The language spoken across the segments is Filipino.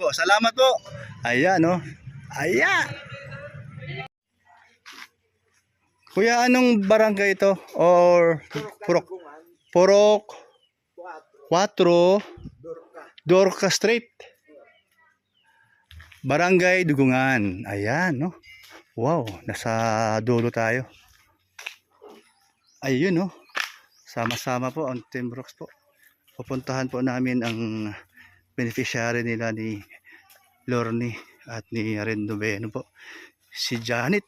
po. Salamat po. Ayan, no? Ayan. Kuya, anong barangay ito? Or Purok 4 Dorca Street. Barangay Dugungan. Ayan, no? Wow, nasa dulo tayo. Ayun, no? Sama-sama po ang Team Brooks po. Pupuntahan po namin ang beneficiary nila ni Lorne at ni Rendoveno po. Si Janet.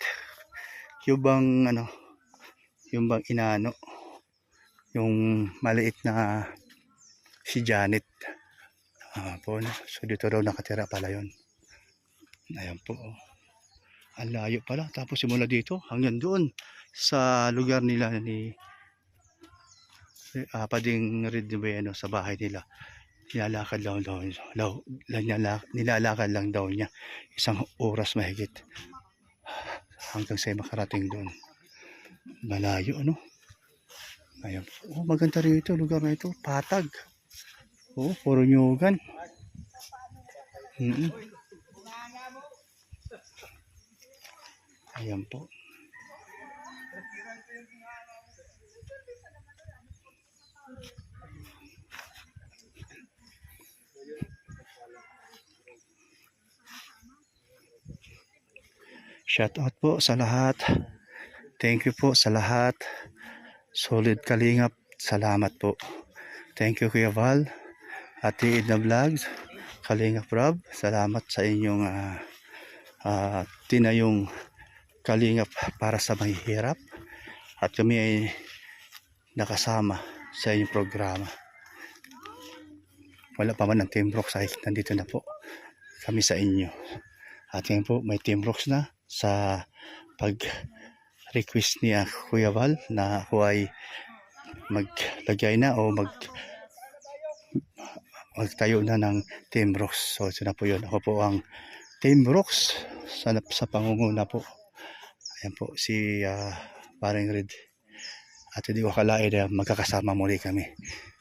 Yung bang ano, yung bang inano, yung maliit na si Janet. Po, no? So dito daw nakatira pala yun. Ayan po. Ang layo pala. Tapos simula dito hanggang doon sa lugar nila ni Pading Rendoveno sa bahay nila. Nilalakad lang daw, nilalakad lang daw niya 1 oras mahigit hanggang sa makarating doon. Malayo, ano? Ayan. Oh, maganda rito, lugar na ito. Patag. Oh, puro nyugan. Ayan po. Shout out po sa lahat. Thank you po sa lahat. Solid Kalingap. Salamat po. Thank you Kuya Val. Ate Edna Vlogs. Kalingap Rob. Salamat sa inyong tinayong kalingap para sa mahihirap. At kami ay nakasama sa inyong programa. Wala pa man ang Team Brooks ay nandito na po kami sa inyo. At ngayon po may Team Brooks na sa pag-request niya Kuya Val na ako ay maglagay na o magtayo na ng Team Brooks. So ito na po yun. Ako po ang Team Brooks sa pangunguna po. Ayan po si Paring Red. At hindi ko akalain na magkakasama muli kami.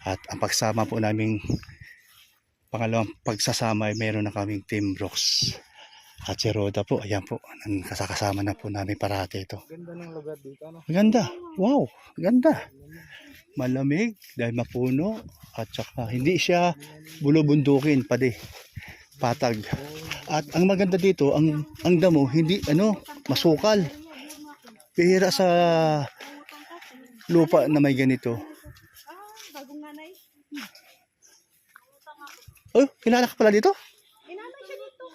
At ang pagsama po naming pangalawang pagsasama ay meron na kaming Team Brooks. At si Roda po, ayan po, kasakasama na po namin parati ito. Ganda ng lugar dito, no? Ganda, wow, ganda. Malamig dahil mapuno at saka hindi siya bulubundukin pati patag. At ang maganda dito, ang damo hindi masukal. Bihira sa lupa na may ganito. Bagong nanay. Oh, kilala ka pala dito? Inanay siya dito.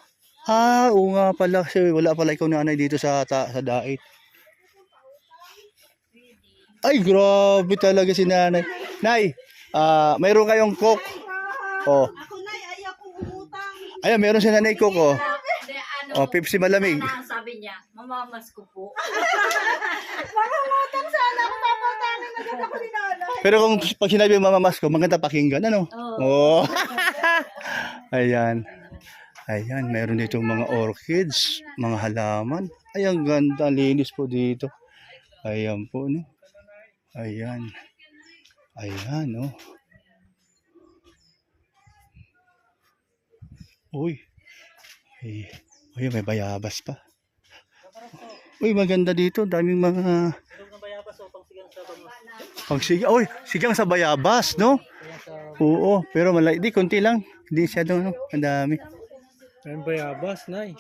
Oo nga pala kasi wala pala ikaw nanay dito sa dait. Ay, grabe talaga si nanay. Nay, mayroon kayong coke. Oh. Ako nay, ayaw kong umutang. Ayan, meron si nanay coke, oh. Oh, Ano, Pepsi malamig. sabi niya, mamamas ko po. Mamamutang sana ako papatangin na ganda ko ni nanay. Pero kung pag sinabi yung mamamas ko, maganda pakinggan, ano? Oh. Ayan. Ayan, meron dito mga orchids, mga halaman. Ay, ang ganda, linis po dito. Ayan po, no? Ayan. Ayan, no? Uy. Ay, uy, may bayabas pa. Uy, maganda dito. Daming mga... Pagsigang. Uy, sigang sa bayabas, no? Oo, pero malaki. Di, konti lang. Hindi siya doon, no? Ang dami. Ayun bayabas, nay.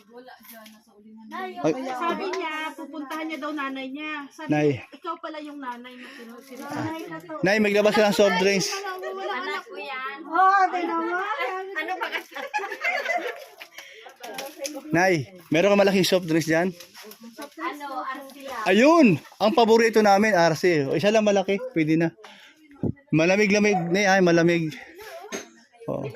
Sabi niya, pupuntahan niya daw nanay niya. Sabi Nay. niya, ikaw pala yung nanay na sinusunod. Nay, maglabas ka ng soft drinks. Anak ko yan. Oh, naman. Ano ba kasi? Nay, meron ka malaking soft drinks dyan? Ano, Arcila. Ayun! Ang paborito namin, RC. O, isa lang malaki, pwede na. Malamig-lamig, Nay, ay malamig. Oo.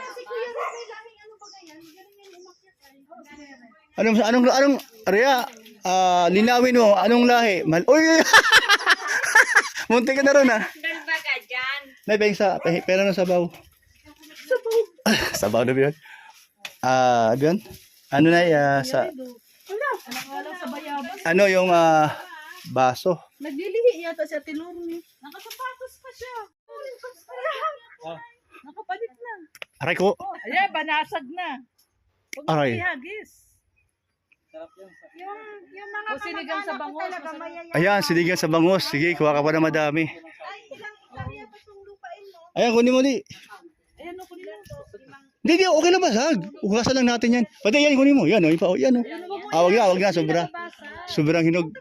Anong, Arya, linawin mo, anong lahi? Uy! Munti ka na ron, ha? Doon ba ka dyan? Nay, pera na sabaw. Sabaw? Sabaw na ba yun? Doon? Ano na, sa... Sa bayabas. Ano yung baso? Naglilihi yata siya Tilurni. Nakasapatos pa siya. Nakapalit na. Aray ko. Ayan, banasag na. Huwag mo Aray. ihagis. Yung mga O sinigang sa kamag-anak ko bangus, talaga masarap. mayayari. Ayan, sinigang sa bangus. Sige, kuha ka pa na madami. Ay, ilang hektarya ba itong lupain mo? Ayan, kunin mo ni. Ayan o, kunin mo. Hindi, hindi, okay na ba? Ugasan lang natin yan. Pati yan, kunin mo. Yan, o, ipa, yan, o. Wag na, sobra. Sobrang hinog.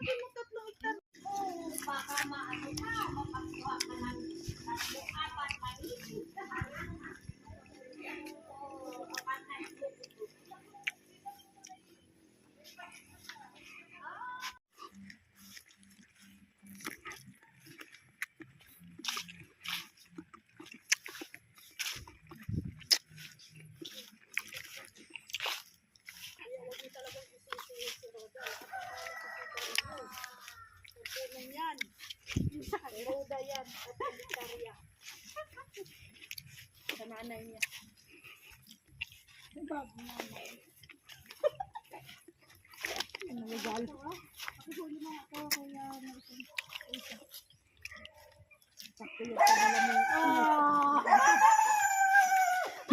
Roda yan, at hektarya. Sa nanay niya. Ano legal? Huli mo ako kaya sakto yung pagalamin.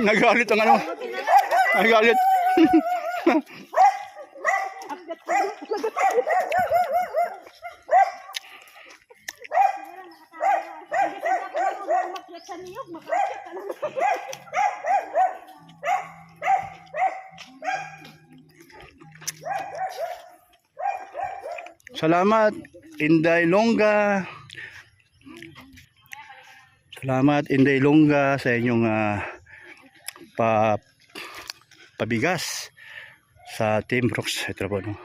Nagalit ang ano. Nagalit. Umakyat sa niyog, makakyat ka naman. Salamat, Inday Longga. Salamat, Inday Longga, sa inyong pabigas sa Team Brooks. Ito po, no?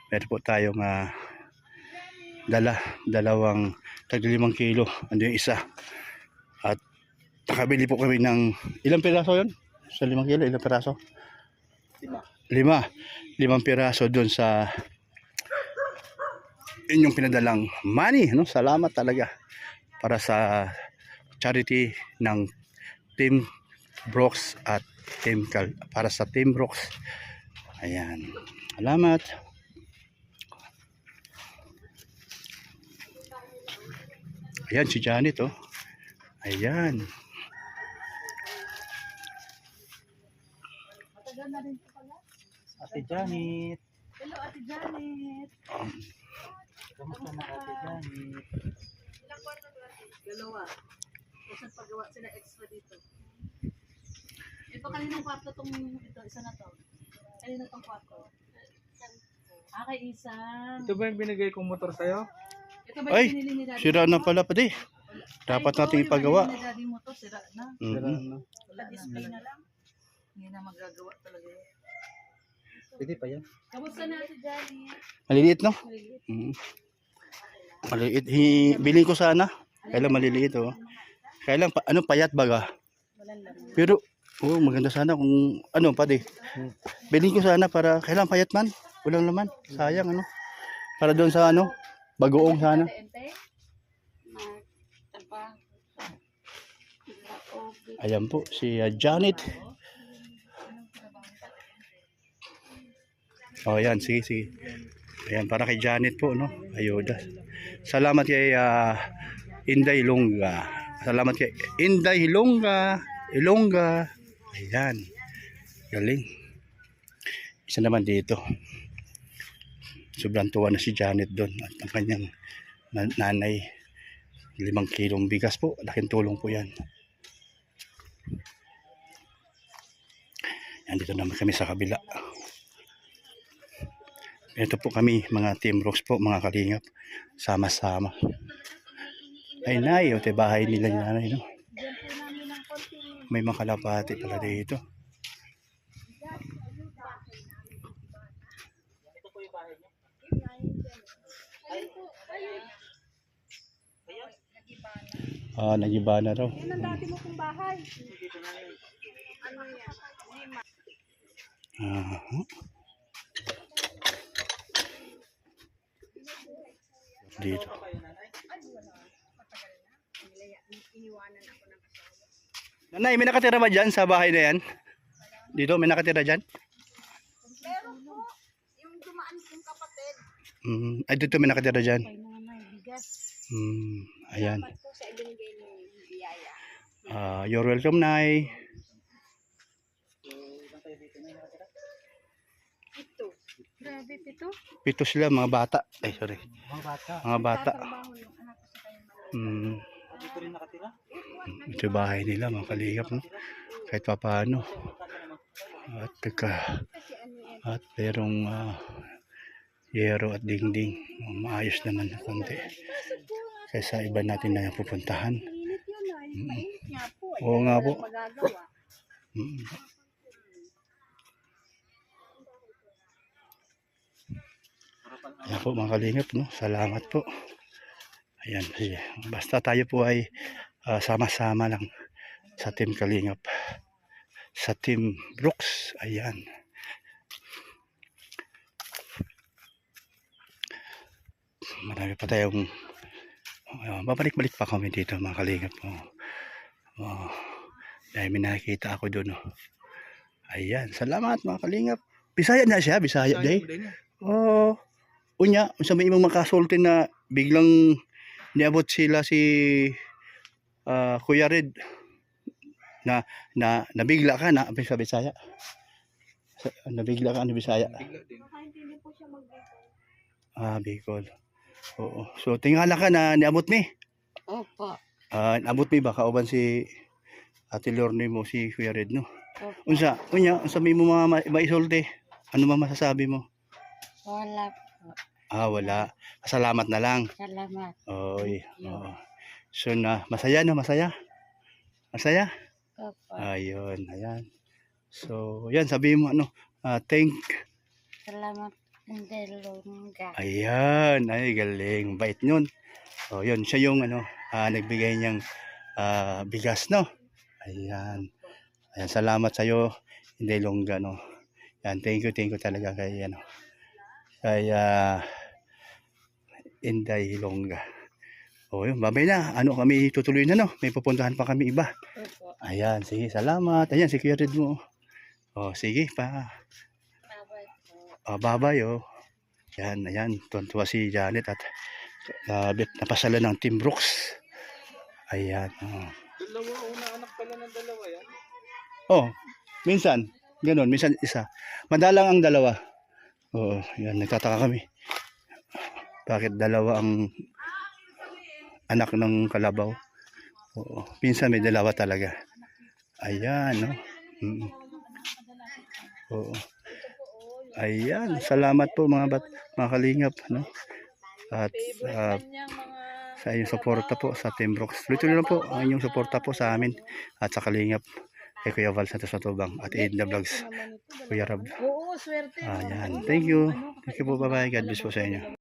Meron po tayong dalawang tag 5 kilo. Ando yung isa. At nakabili po kami ng ilang piraso yun? Sa 5 kilo, ilang piraso? 5 piraso doon sa inyong pinadalang money, no? Salamat talaga para sa charity ng Team Brooks at para sa Team Brooks. Ayan. Salamat. Ayan si Janet, oh. Ayan. Matagal na rin po pala. Ate Janet. Hello, Ate Janet. Kamusta na Ate Janet? Ilang kwarto to, Ate? 2. Kasi paggawa sila extra dito. Ito kaninang kwarto tong ito, isa na to. Kanina tong kwarto. Kay isang. Ito ba yung binigay kong motor sa'yo? Ito ba Ay, yung pinili ni Daddy? sira na pala pa di. Dapat nating ipagawa. Yung Daddy mo to, sira na. Sira Mhm. na. Wala display na lang. Hindi na magagawa talaga yun. Pwede pa yan. Kamusta na Ate Janet? Maliliit, no? Maliit. Bilhin ko sana. Kailan maliliit, oh. Kailan, payat baga. Walang laman. Pero, oh, maganda sana kung, pa di. Bilhin ko sana para, kailan payat man. Walang laman. Sayang, ano. Para doon sa, bagoong sana. Ente? Ayan po, si Janet. Oh, ayan, sige. Ayan, para kay Janet po, no? Ayuda. Salamat kay Inday Longga. Salamat kay Inday Longga. Ilongga. Ayan. Galing. Isa naman dito. Sobrang tuwa na si Janet doon. At ang kanyang nanay. 5 kilong bigas po. Laking tulong po yan. Yan, dito naman kami sa kabila. Ito po kami, mga Team Brooks po, mga kalingap. Sama-sama. Ay, nay, ito bahay nila ni nanay, no? May mga kalapati pala dito. Nagiba na raw. Yan ang dati mo kong bahay. Dito. Nanay, may nakatira ba dyan sa bahay na yan? Dito, may nakatira dyan? Pero po, yung dumaan kong kapatid, Ay, dito may nakatira dyan. kay nanay, bigas. Ayan. Dapat po sa ibinigay ni biyaya. You're welcome, Nay. Grabe, pito. 7 sila, mga bata. Ay, sorry. Mga bata. Mga bata. Trabaho yung anak ko sa kanya. Hmm. Dito rin nakatira. Ito yung bahay nila, mga kalingap, no? Kahit pa paano. At at merong yero at dingding. Maayos naman na konti. Kaysa iba natin na pupuntahan. Init yun ay. Mainit nga po. Oo nga po. Magagawa. Mm. Ayan po mga kalingap, no? Salamat po. Ayan, sige. Basta tayo po ay sama-sama lang sa Team Kalingap. Sa Team Brooks. Ayan. Marami pa tayong babalik-balik pa kami dito mga kalingap. Dahil may nakikita ako doon. Ayan, salamat mga kalingap. Bisaya na siya, Bisaya day. Oo. Unya, sa may imong makasulti na biglang niabot sila si Kuya Red na nabigla ka na sa Bisaya. Nabigla ka na Bisaya. Baka hindi po siya mag-ito. Bicol. Oo. So tingala ka na niabot mi. Opo. Niabot mi ba kauban si Ate Lorne mo si Kuya Red no? Opo. Unsa may mo mga maisulti? Ano man masasabi mo? Wala po. Wala. Salamat na lang. Salamat. Oy. Oo. So masaya na, masaya. Masaya? Opo. Ayun, ayan. So, yan sabihin mo thank. Salamat. Hindi lungga. Ayan, ay galing, bait ñun. Oh, yun siya yung nagbigay niyang bigas no. Ayan. Ayan, salamat sa iyo, Inday Longga no. Yan, thank you talaga kay kay Inday Longga. Oh, yun, babay na. Kami tutuloy na no. May pupuntahan pa kami iba. Opo. Ayan, sige, salamat. Ayan, si Kuya Red mo. Oh, sige pa. Babay po. Babay oh. Yan, ayan. Tuwa si Janet at napasala ng Team Brooks. Ayan. Dalawa, una anak pala ng dalawa yan. Minsan. Ganun, minsan isa. Madalang ang dalawa. Oo, yan. Nagtataka kami. Bakit dalawa ang anak ng kalabaw? Oo. Minsan may dalawa talaga. Ayan, no? Oo. Ayan, salamat po mga kalingap, no? At sa inyong suporta po sa Team Brooks. Tuloy-tuloy lang po ang inyong suporta po sa amin at sa kalingap kay Kuya Val Santos Matubang at Edna Vlogs, Kuya Rab. Oo, swerte. Ayan, thank you. Thank you po, bye-bye. God bless po sa inyo.